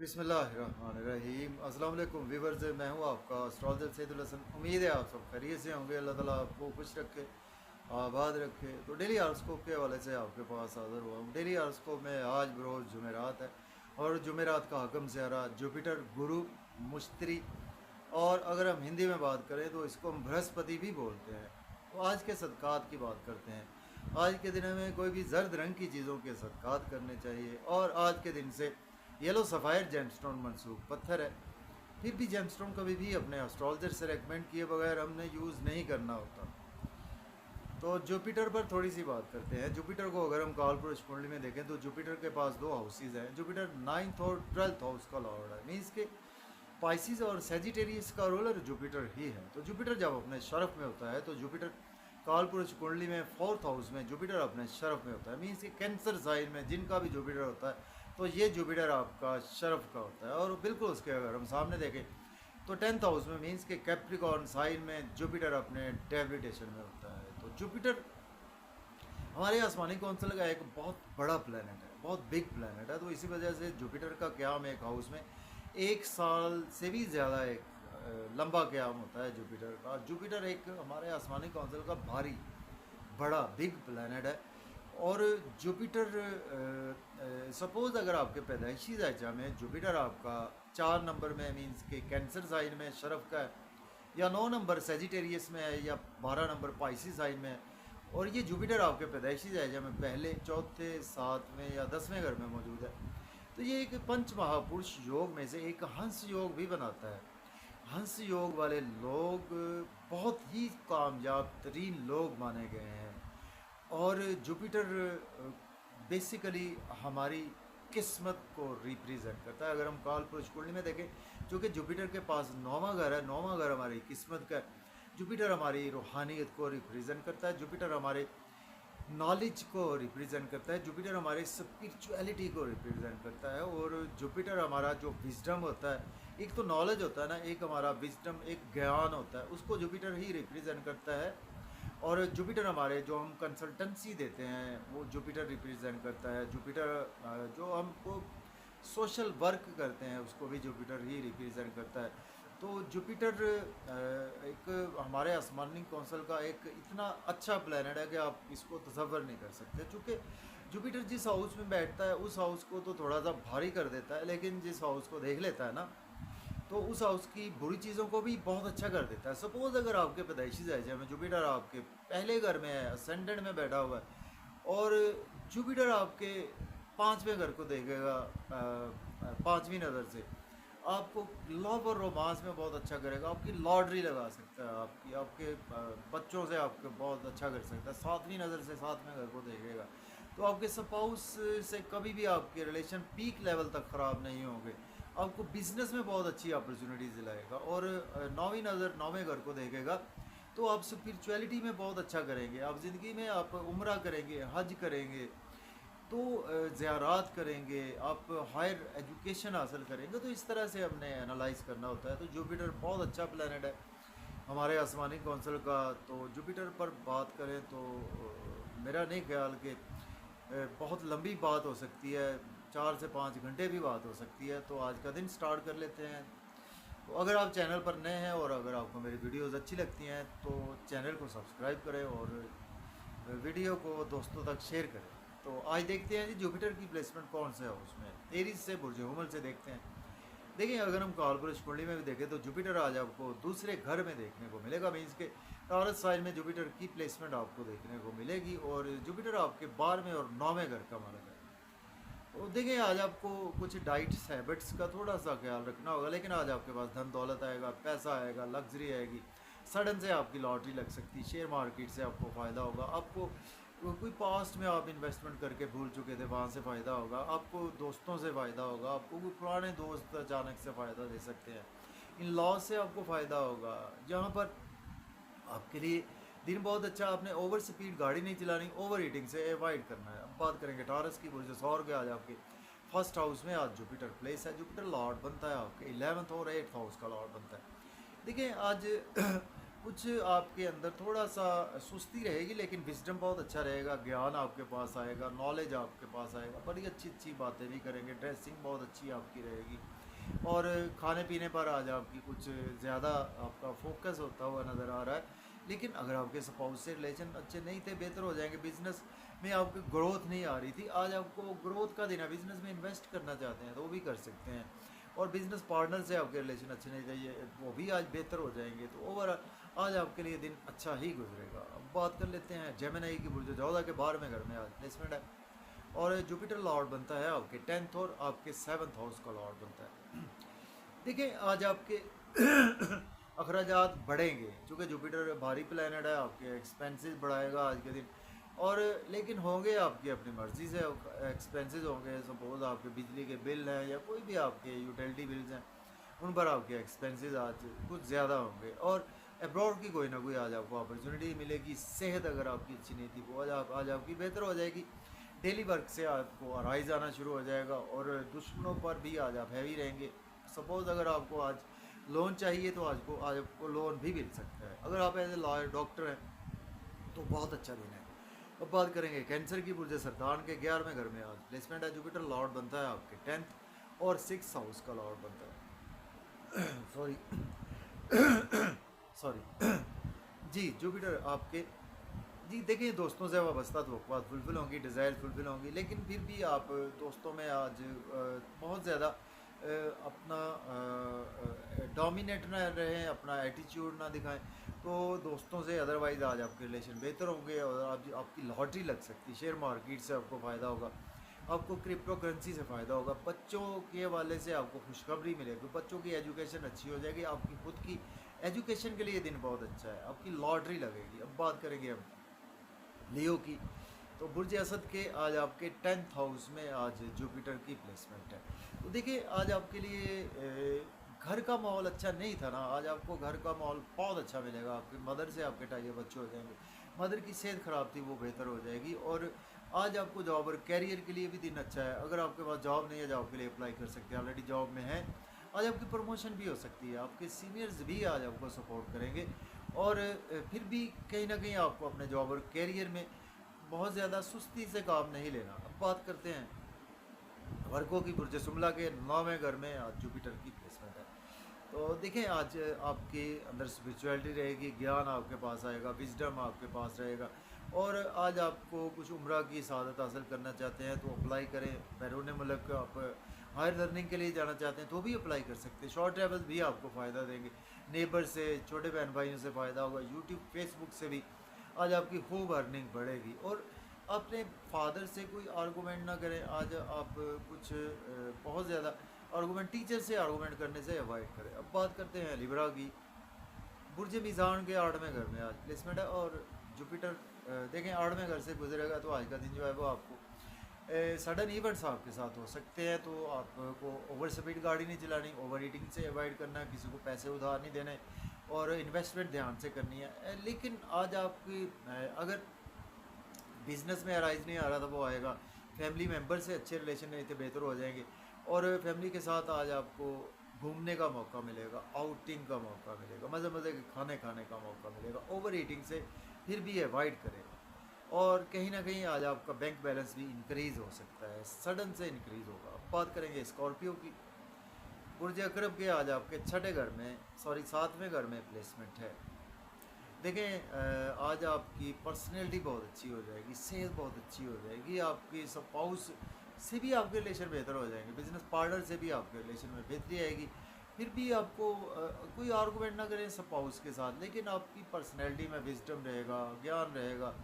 बिस्मिल्लाहिर्रहमानिर्रहीम। अस्सलाम वालेकुम व्यूअर्स, मैं हूं आपका एस्ट्रोलॉजर सैदुल हसन। उम्मीद है आप सब खैरियत से होंगे। अल्लाह ताला आपको खुश रखे, आबाद रखे। तो डेली हॉरोस्कोप के हवाले से आपके पास हाज़िर हुआ हूँ। डेली हॉरोस्कोप में आज बरोज़ जुमेरात है और जुमेरात का हकम सियारा जुपिटर, गुरु, मुश्तरी और अगर हम हिंदी में बात करें तो इसको हम बृहस्पति भी बोलते हैं। तो आज के सदक़ात की बात करते हैं। आज के दिन में कोई भी जर्द रंग की चीज़ों के सदक़ात करने चाहिए और आज के दिन से येलो सफ़ायर जेमस्टोन मनसूब पत्थर है। फिर भी जेमस्टोन कभी भी अपने एस्ट्रोलॉजर से रेकमेंड किए बगैर हमने यूज़ नहीं करना होता। तो जुपिटर पर थोड़ी सी बात करते हैं। जुपिटर को अगर हम कालपुरुष कुंडली में देखें तो जुपिटर के पास दो हाउसेज हैं। जुपिटर 9th और 12th हाउस का लॉर्ड है, मीन्स के पाइसिस और सेजिटेरियस का रूलर जुपिटर ही है। तो जुपिटर जब अपने शरफ में होता है तो जुपिटर कालपुरुष कुंडली में 4th हाउस में जुपिटर अपने शरफ में होता है, मीन्स के कैंसर साइन में जिनका भी जुपिटर होता है तो ये जुपिटर आपका शरफ का होता है। और बिल्कुल उसके अगर हम सामने देखें तो 10th हाउस में मीन्स के कैप्रिकॉर्न साइन में जुपिटर अपने डेबिलिटेशन में होता है। तो जुपिटर हमारे आसमानी कौंसल का एक बहुत बड़ा प्लेनेट है, बहुत बिग प्लेनेट है। तो इसी वजह से जुपिटर का क़याम एक हाउस में 1 साल से भी ज़्यादा एक लंबा क़याम होता है जुपिटर का। जुपिटर एक हमारे आसमानी कौंसल का भारी बड़ा बिग प्लेनेट है। और जुपिटर सपोज़ अगर आपके पैदाइशी ज़ायचा में जुपिटर आपका 4 नंबर में मीन्स के कैंसर साइन में शरफ का है, या 9 नंबर सेजिटेरियस में है, या 12 नंबर पाइसिस साइन में है, और ये जुपिटर आपके पैदाइशी ज़ायचा में पहले, चौथे, 7वें या 10वें घर में मौजूद है, तो ये एक पंच महापुरुष योग में से एक हंस योग भी बनाता है। हंस योग वाले लोग बहुत ही कामयाब तरीन लोग माने गए हैं। और जुपिटर बेसिकली हमारी किस्मत को रिप्रेजेंट करता है। अगर हम कालपुरुष कुंडली में देखें, जो कि जुपिटर के पास 9वां घर है, 9वां घर हमारी किस्मत का है। जुपिटर हमारी रूहानियत को रिप्रेजेंट करता है, जुपिटर हमारे नॉलेज को रिप्रेजेंट करता है, जुपिटर हमारे स्पिरिचुअलिटी को रिप्रेजेंट करता है। और जुपिटर हमारा जो विजडम होता है, एक तो नॉलेज होता है ना, एक हमारा विजडम, एक ज्ञान होता है, उसको जुपिटर ही रिप्रेजेंट करता है। और जुपिटर हमारे जो हम कंसल्टेंसी देते हैं वो जुपिटर रिप्रेजेंट करता है। जुपिटर जो हमको सोशल वर्क करते हैं उसको भी जुपिटर ही रिप्रेजेंट करता है। तो जुपिटर एक हमारे आसमानी कौंसल का एक इतना अच्छा प्लैनेट है कि आप इसको तसव्वुर नहीं कर सकते। चूँकि जुपिटर जिस हाउस में बैठता है उस हाउस को तो थोड़ा सा भारी कर देता है, लेकिन जिस हाउस को देख लेता है ना तो उस हाउस की बुरी चीज़ों को भी बहुत अच्छा कर देता है। सपोज़ अगर आपके पैदाइशी ज़ायचा में जुपिटर आपके पहले घर में है, असेंडेंट में बैठा हुआ है, और जुपिटर आपके 5वें घर को देखेगा 5वीं नज़र से, आपको लव और रोमांस में बहुत अच्छा करेगा। आपकी लॉटरी लगा सकता है, आपके बच्चों से आपके बहुत अच्छा कर सकता है। 7वीं नज़र से 7वें घर को देखेगा तो आपके स्पाउस से कभी भी आपके रिलेशन पीक लेवल तक ख़राब नहीं होंगे। आपको बिजनेस में बहुत अच्छी अपॉर्चुनिटीज़ दिलाएगा। और 9वीं नज़र 9वें घर को देखेगा तो आप स्पिरिचुअलिटी में बहुत अच्छा करेंगे। आप ज़िंदगी में आप उम्रा करेंगे, हज करेंगे, तो ज़ियारात करेंगे, आप हायर एजुकेशन हासिल करेंगे। तो इस तरह से हमने एनालाइज करना होता है। तो जुपिटर बहुत अच्छा प्लैनेट है हमारे आसमानी कौंसल का। तो जुपिटर पर बात करें तो मेरा नहीं ख्याल कि बहुत लंबी बात हो सकती है, 4 से 5 घंटे भी बात हो सकती है। तो आज का दिन स्टार्ट कर लेते हैं। तो अगर आप चैनल पर नए हैं और अगर आपको मेरी वीडियोस अच्छी लगती हैं तो चैनल को सब्सक्राइब करें और वीडियो को दोस्तों तक शेयर करें। तो आज देखते हैं जी जुपिटर की प्लेसमेंट कौन से है उसमें। एरीज से बुर्ज हुमल से देखते हैं। देखिए अगर हम कालपुरुष कुंडली में भी देखें तो जुपिटर आज आपको दूसरे घर में देखने को मिलेगा, मीन्स के टॉरस साइन में जुपिटर की प्लेसमेंट आपको देखने को मिलेगी। और जुपिटर आपके 12वें और 9वें घर का मालक है। तो देखिए आज आपको कुछ डाइट्स हैबिट्स का थोड़ा सा ख्याल रखना होगा, लेकिन आज आपके पास धन दौलत आएगा, पैसा आएगा, लग्जरी आएगी, सडन से आपकी लॉटरी लग सकती है, शेयर मार्केट से आपको फ़ायदा होगा, आपको कोई पास्ट में आप इन्वेस्टमेंट करके भूल चुके थे वहाँ से फ़ायदा होगा, आपको दोस्तों से फ़ायदा होगा, आपको कोई पुराने दोस्त अचानक से फ़ायदा दे सकते हैं, इन लॉ से आपको फ़ायदा होगा। जहाँ पर आपके लिए दिन बहुत अच्छा, आपने ओवर स्पीड गाड़ी नहीं चलानी, ओवर हीटिंग से अवॉइड करना है। अब बात करेंगे टॉरस की बुर्ज सौर के। आज आपके फर्स्ट हाउस में आज जुपिटर प्लेस है। जुपिटर लॉर्ड बनता है आपके 11th और 8th हाउस का लॉर्ड बनता है। देखिए आज कुछ आपके अंदर थोड़ा सा सुस्ती रहेगी, लेकिन विजडम बहुत अच्छा रहेगा, ज्ञान आपके पास आएगा, नॉलेज आपके पास आएगा, बड़ी अच्छी अच्छी बातें भी करेंगे, ड्रेसिंग बहुत अच्छी आपकी रहेगी। और खाने पीने पर आज आपकी कुछ ज़्यादा आपका फोकस होता हुआ नज़र आ रहा है। लेकिन अगर आपके स्पाउस से रिलेशन अच्छे नहीं थे, बेहतर हो जाएंगे। बिजनेस में आपकी ग्रोथ नहीं आ रही थी, आज आपको ग्रोथ का दिन है। बिजनेस में इन्वेस्ट करना चाहते हैं तो वो भी कर सकते हैं। और बिजनेस पार्टनर से आपके रिलेशन अच्छे नहीं चाहिए, वो भी आज बेहतर हो जाएंगे। तो ओवरऑल आज आपके लिए दिन अच्छा ही गुजरेगा। अब बात कर लेते हैं जेमिनी की बुर्ज 14 के 12वें घर में आज प्लेसमेंट है। और जुपिटर लॉर्ड बनता है आपके 10th और आपके 7th हाउस का लॉर्ड बनता है। देखिए आज आपके अखराजात बढ़ेंगे, चूँकि जुपिटर भारी प्लैनेट है, आपके एक्सपेंसेस बढ़ाएगा आज के दिन। और लेकिन होंगे आपकी अपनी मर्ज़ी से एक्सपेंसेस होंगे। सपोज आपके बिजली के बिल हैं या कोई भी आपके यूटिलिटी बिल्स हैं, उन पर आपके एक्सपेंसेस आज कुछ ज़्यादा होंगे। और अब्रॉड की कोई ना कोई आज आपको अपॉर्चुनिटी मिलेगी। सेहत अगर आपकी अच्छी नहीं थी वो आज आपकी बेहतर हो जाएगी। डेली वर्क से आपको राइज आना शुरू हो जाएगा। और दुश्मनों पर भी आज आप हैवी रहेंगे। सपोज़ अगर आपको आज लोन चाहिए तो आज आपको लोन भी मिल सकता है। अगर आप एज ए लॉयर डॉक्टर हैं तो बहुत अच्छा दिन है। अब बात करेंगे कैंसर की बुर्ज सरदान के 11वें घर में आज प्लेसमेंट है। जुपिटर लॉर्ड बनता है आपके 10th और 6th हाउस का लॉर्ड बनता है। सॉरी सॉरी जी, जुपिटर आपके जी देखिए, दोस्तों से वाबस्ता तो बात फुलफिल होंगी, डिज़ायर फुलफिल होंगी, लेकिन फिर भी आप दोस्तों में आज बहुत ज़्यादा अपना डोमिनेट ना रहें, अपना एटीट्यूड ना दिखाएं। तो दोस्तों से अदरवाइज़ आज आपके रिलेशन बेहतर होंगे। और आपकी लॉटरी लग सकती है, शेयर मार्केट से आपको फ़ायदा होगा, आपको क्रिप्टो करेंसी से फ़ायदा होगा, बच्चों के हवाले से आपको खुशखबरी मिलेगी, बच्चों की एजुकेशन अच्छी हो जाएगी, आपकी खुद की एजुकेशन के लिए दिन बहुत अच्छा है, आपकी लॉटरी लगेगी। अब बात करेंगे हम लियो की, तो बुर्ज असद के आज आपके 10th हाउस में आज जुपिटर की प्लेसमेंट है। तो देखिए आज आपके लिए घर का माहौल अच्छा नहीं था ना, आज आपको घर का माहौल बहुत अच्छा मिलेगा। आपकी मदर से आपके टाइप अच्छे हो जाएंगे, मदर की सेहत ख़राब थी वो बेहतर हो जाएगी। और आज आपको जॉब और कैरियर के लिए भी दिन अच्छा है। अगर आपके पास जॉब नहीं है, जॉब के लिए अप्लाई कर सकते हैं, ऑलरेडी जॉब में है, आज आपकी प्रमोशन भी हो सकती है, आपके सीनियर्स भी आज आपको सपोर्ट करेंगे। और फिर भी कहीं ना कहीं आपको अपने जॉब और कैरियर में बहुत ज़्यादा सुस्ती से काम नहीं लेना। अब बात करते हैं वर्गों की बुर्ज शुमला के 9वें घर में आज जुपिटर की प्लेसमेंट है। तो देखें आज आपके अंदर स्पिरिचुअलिटी रहेगी, ज्ञान आपके पास आएगा, विजडम आपके पास रहेगा। और आज आपको कुछ उम्रा की सआदत हासिल करना चाहते हैं तो अप्लाई करें। बैरून मुल्क आप हायर लर्निंग के लिए जाना चाहते हैं तो भी अप्लाई कर सकते हैं। शॉर्ट ट्रैवल भी आपको फ़ायदा देंगे, नेबर से, छोटे बहन भाइयों से फ़ायदा होगा, यूट्यूब फेसबुक से भी आज आपकी खूब अर्निंग बढ़ेगी। और अपने फादर से कोई आर्गूमेंट ना करें। आज आप कुछ बहुत ज़्यादा आर्गूमेंट, टीचर से आर्गूमेंट करने से अवॉइड करें। अब बात करते हैं लिब्रा की, बुर्ज मीज़ान के 8वें घर में आज प्लेसमेंट है। और जुपिटर देखें 8वें घर से गुजरेगा तो आज का दिन जो है वो आपको सडन इवेंट्स आपके साथ हो सकते हैं। तो आपको ओवर स्पीड गाड़ी नहीं चलानी, ओवर ईटिंग से अवॉइड करना, किसी को पैसे उधार नहीं देने, और इन्वेस्टमेंट ध्यान से करनी है। लेकिन आज आपकी अगर बिजनेस में अराइज नहीं आ रहा था वो आएगा। फैमिली मेम्बर से अच्छे रिलेशन नहीं थे, बेहतर हो जाएंगे। और फैमिली के साथ आज आपको घूमने का मौका मिलेगा, आउटिंग का मौका मिलेगा, मज़े मज़े के खाने खाने का मौका मिलेगा। ओवर ईटिंग से फिर भी अवॉइड करेगा। और कहीं ना कहीं आज आपका बैंक बैलेंस भी इंक्रीज़ हो सकता है, सडन से इंक्रीज़ होगा। अब बात करेंगे स्कॉर्पियो की, बुर्ज अकरब के आज आपके 6ठे घर में, सॉरी 7वें घर में प्लेसमेंट है। देखें आज आपकी पर्सनैलिटी बहुत अच्छी हो जाएगी, सेहत बहुत अच्छी हो जाएगी, आपकी स्पाउस से भी आपके रिलेशन बेहतर हो जाएंगे, बिजनेस पार्टनर से भी आपके रिलेशन में बेहतरी आएगी। फिर भी आपको कोई आर्गूमेंट ना करें स्पाउस के साथ, लेकिन आपकी पर्सनैलिटी में विजडम रहेगा, ज्ञान रहेगा।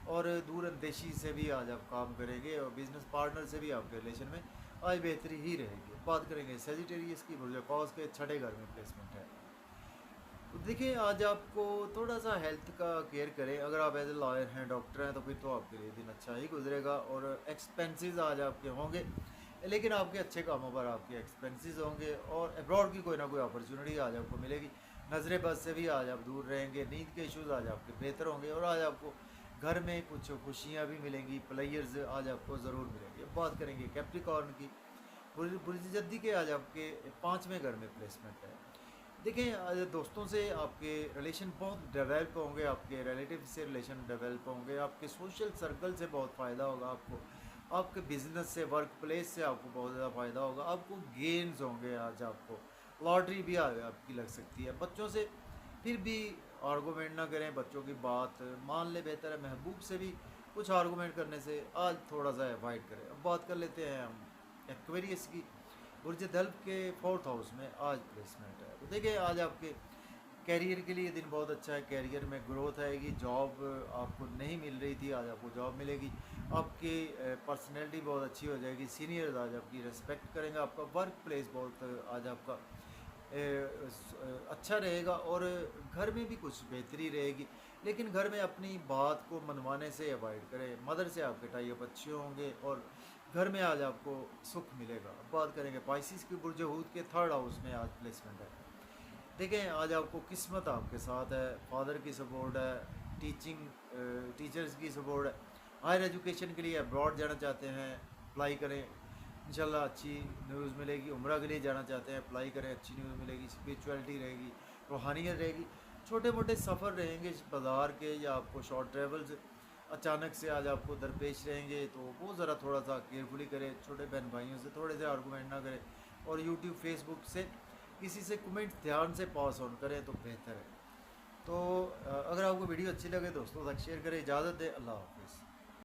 और दूरअंदेशी से भी आज आप काम करेंगे, और बिजनेस पार्टनर से भी आपके रिलेशन में आज बेहतरी ही रहेगी। बात करेंगे सेजिटेरियस की, बुर्ज कॉस के 6ठे घर में प्लेसमेंट है। तो देखिए आज आपको थोड़ा सा हेल्थ का केयर करें। अगर आप एज ए लॉयर हैं, डॉक्टर हैं, तो फिर तो आपके लिए दिन अच्छा ही गुजरेगा। और एक्सपेंसेस आज आपके होंगे, लेकिन आपके अच्छे कामों पर आपके एक्सपेंसेस होंगे। और अब्रॉड की कोई ना कोई अपॉर्चुनिटी आज आपको मिलेगी। नजरे बस से भी आज आप दूर रहेंगे, नींद के इश्यूज़ आज आपके बेहतर होंगे। और आज आपको घर में कुछ खुशियाँ भी मिलेंगी, प्लेयर्स आज आपको ज़रूर मिलेंगे। अब बात करेंगे कैप्रिकॉर्न की, बुर्ज जद्दी के आज आपके 5वें घर में प्लेसमेंट है। देखें दोस्तों से आपके रिलेशन बहुत डेवलप होंगे, आपके रिलेटिव से रिलेशन डेवलप होंगे, आपके सोशल सर्कल से बहुत फ़ायदा होगा आपको, आपके बिजनेस से, वर्क प्लेस से आपको बहुत ज़्यादा फ़ायदा होगा, आपको गेन्स होंगे, आज आपको लॉटरी भी आपकी लग सकती है। बच्चों से फिर भी आर्गूमेंट ना करें, बच्चों की बात मान ले, बेहतर है। महबूब से भी कुछ आर्गूमेंट करने से आज थोड़ा सा अवॉइड करें। अब बात कर लेते हैं हम एक्वेरियस की। बुर्ज दल्ब के 4th हाउस में आज प्लेसमेंट है, तो देखिए आज आपके कैरियर के लिए दिन बहुत अच्छा है। कैरियर में ग्रोथ आएगी, जॉब आपको नहीं मिल रही थी, आज आपको जॉब मिलेगी। आपकी पर्सनैलिटी बहुत अच्छी हो जाएगी, सीनियर्स आज आपकी रिस्पेक्ट करेंगे। आपका वर्क प्लेस बहुत आज आपका अच्छा रहेगा, और घर में भी कुछ बेहतरी रहेगी। लेकिन घर में अपनी बात को मनवाने से अवॉइड करें। मदर से आपके टाई अप अच्छे होंगे, और घर में आज आपको सुख मिलेगा। अब बात करेंगे पाइसिस की बुर्ज हूत के 3rd हाउस में आज प्लेसमेंट है। देखें आज आपको किस्मत आपके साथ है, फादर की सपोर्ट है, टीचर्स की सपोर्ट है। हायर एजुकेशन के लिए अब्रॉड जाना चाहते हैं, अप्लाई करें, इंशाल्लाह अच्छी न्यूज़ मिलेगी। उम्रा के लिए जाना चाहते हैं, अप्लाई करें, अच्छी न्यूज़ मिलेगी। स्पिरिचुअलिटी रहेगी, रूहानियत रहेगी। छोटे मोटे सफ़र रहेंगे बाज़ार के, या आपको शॉर्ट ट्रेवल्स अचानक से आज आपको दरपेश रहेंगे, तो वो ज़रा थोड़ा सा केयरफुली करें। छोटे बहन भाइयों से थोड़े से आर्गूमेंट ना करें, और यूट्यूब फेसबुक से किसी से कमेंट ध्यान से पास ऑन करें तो बेहतर है। तो अगर आपको वीडियो अच्छी लगे दोस्तों तक शेयर करें। इजाज़त दें, अल्लाह हाफिज़।